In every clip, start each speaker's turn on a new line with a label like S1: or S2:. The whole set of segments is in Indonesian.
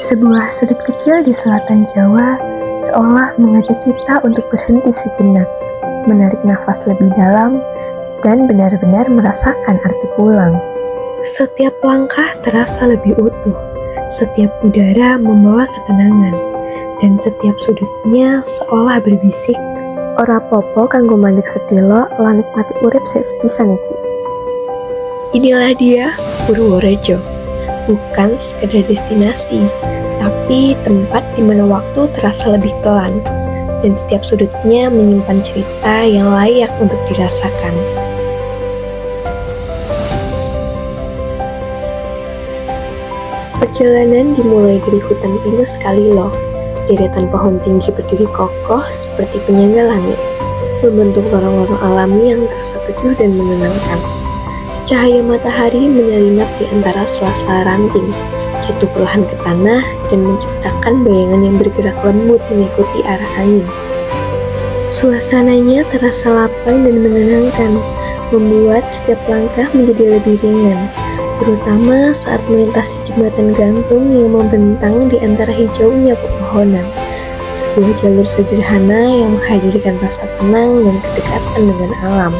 S1: Sebuah sudut kecil di selatan Jawa seolah mengajak kita untuk berhenti sejenak, menarik nafas lebih dalam, dan benar-benar merasakan arti pulang. Setiap langkah terasa lebih utuh, setiap udara membawa ketenangan, dan setiap sudutnya seolah berbisik, ora popo kanggo mandek sedelo lan nikmati urip sik sepisan iki. Inilah dia, Purworejo. Bukan sekedar destinasi, tapi tempat di mana waktu terasa lebih pelan, dan setiap sudutnya menyimpan cerita yang layak untuk dirasakan. Perjalanan dimulai dari hutan pinus Kalilo. Deretan pohon tinggi berdiri kokoh seperti penyangga langit, membentuk lorong-lorong alami yang terasa teduh dan menenangkan. Cahaya matahari menyelinap di antara sela-sela ranting, jatuh perlahan ke tanah dan menciptakan bayangan yang bergerak lembut mengikuti arah angin. Suasananya terasa lapang dan menenangkan, membuat setiap langkah menjadi lebih ringan, terutama saat melintasi jembatan gantung yang membentang di antara hijaunya pepohonan. Sebuah jalur sederhana yang menghadirkan rasa tenang dan kedekatan dengan alam.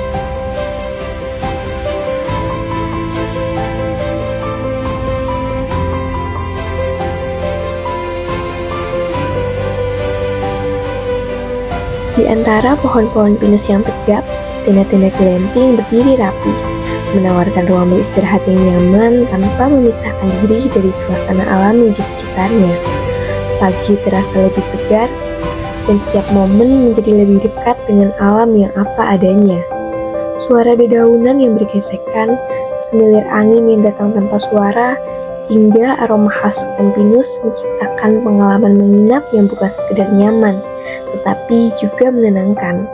S1: Di antara pohon-pohon pinus yang tegap, tenda-tenda glamping berdiri rapi, menawarkan ruang beristirahat yang nyaman tanpa memisahkan diri dari suasana alami di sekitarnya. Pagi terasa lebih segar, dan setiap momen menjadi lebih dekat dengan alam yang apa adanya. Suara dedaunan yang bergesekan, semilir angin yang datang tanpa suara, hingga aroma khas hutan pinus menciptakan pengalaman menginap yang bukan sekedar nyaman, tetapi juga menenangkan.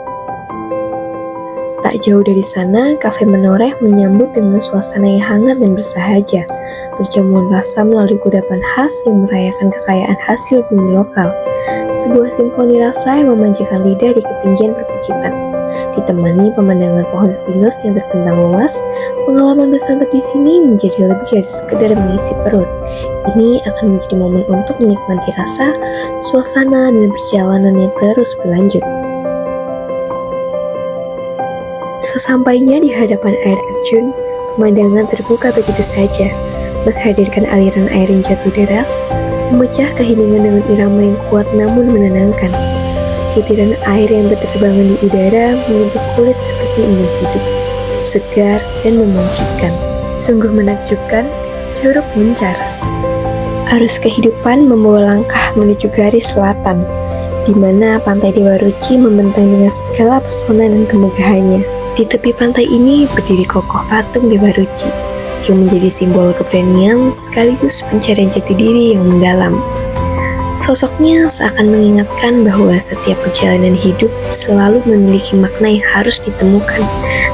S1: Tak jauh dari sana, kafe menoreh menyambut dengan suasana yang hangat dan bersahaja, berjamuan rasa melalui kudapan khas yang merayakan kekayaan hasil bumi lokal. Sebuah simfoni rasa yang memanjakan lidah di ketinggian perbukitan. Ditemani pemandangan pohon pinus yang terbentang luas, pengalaman bersantap di sini menjadi lebih dari sekedar mengisi perut. Ini akan menjadi momen untuk menikmati rasa, suasana, dan perjalanan yang terus berlanjut. Sesampainya di hadapan air terjun, pemandangan terbuka begitu saja, menghadirkan aliran air yang jatuh deras, memecah keheningan dengan irama yang kuat namun menenangkan. Butiran air yang berterbangan di udara menyentuh kulit seperti ingin hidup, segar dan membangkitkan. Sungguh menakjubkan, Curug Muncar. Arus kehidupan membawa langkah menuju garis selatan, di mana pantai Dewa Ruci membentang dengan segala pesona dan kemegahannya. Di tepi pantai ini berdiri kokoh patung Dewa Ruci, yang menjadi simbol keberanian sekaligus pencarian jati diri yang mendalam. Sosoknya seakan mengingatkan bahwa setiap perjalanan hidup selalu memiliki makna yang harus ditemukan,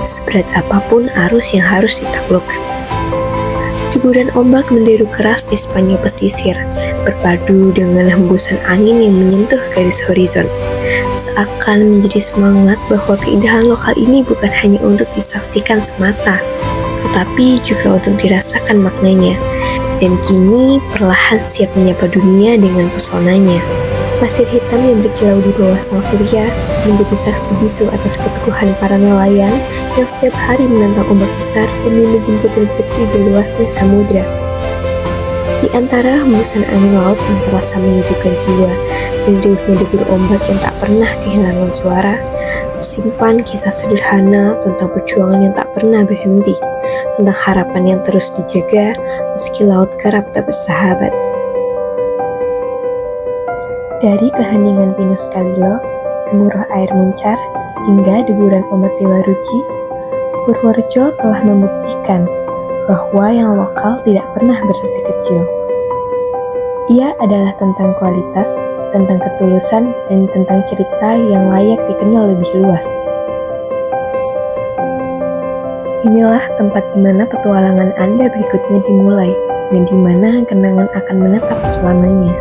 S1: seberat apapun arus yang harus ditaklukkan. Deburan ombak menderu keras di sepanjang pesisir, berpadu dengan hembusan angin yang menyentuh garis horizon. Seakan menjadi semangat bahwa keindahan lokal ini bukan hanya untuk disaksikan semata, tetapi juga untuk dirasakan maknanya. Dan kini perlahan siap menyapa dunia dengan pesonanya. Pasir hitam yang berkilau di bawah sang surya menjadi saksi bisu atas keteguhan para nelayan yang setiap hari menantang ombak besar demi menjemput rezeki di luasnya samudra. Di antara hembusan angin laut yang terasa menyejukkan jiwa dan riuhnya debur ombak yang tak pernah kehilangan suara, tersimpan kisah sederhana tentang perjuangan yang tak pernah berhenti, tentang harapan yang terus dijaga meski laut kerap tak bersahabat. Dari keheningan pinus Kalilo, gemuruh air muncar, hingga deburan ombak Dewa Ruci, Purworejo telah membuktikan bahwa yang lokal tidak pernah berarti kecil. Ia adalah tentang kualitas, tentang ketulusan, dan tentang cerita yang layak dikenal lebih luas. Inilah tempat di mana petualangan Anda berikutnya dimulai, dan di mana kenangan akan menetap selamanya.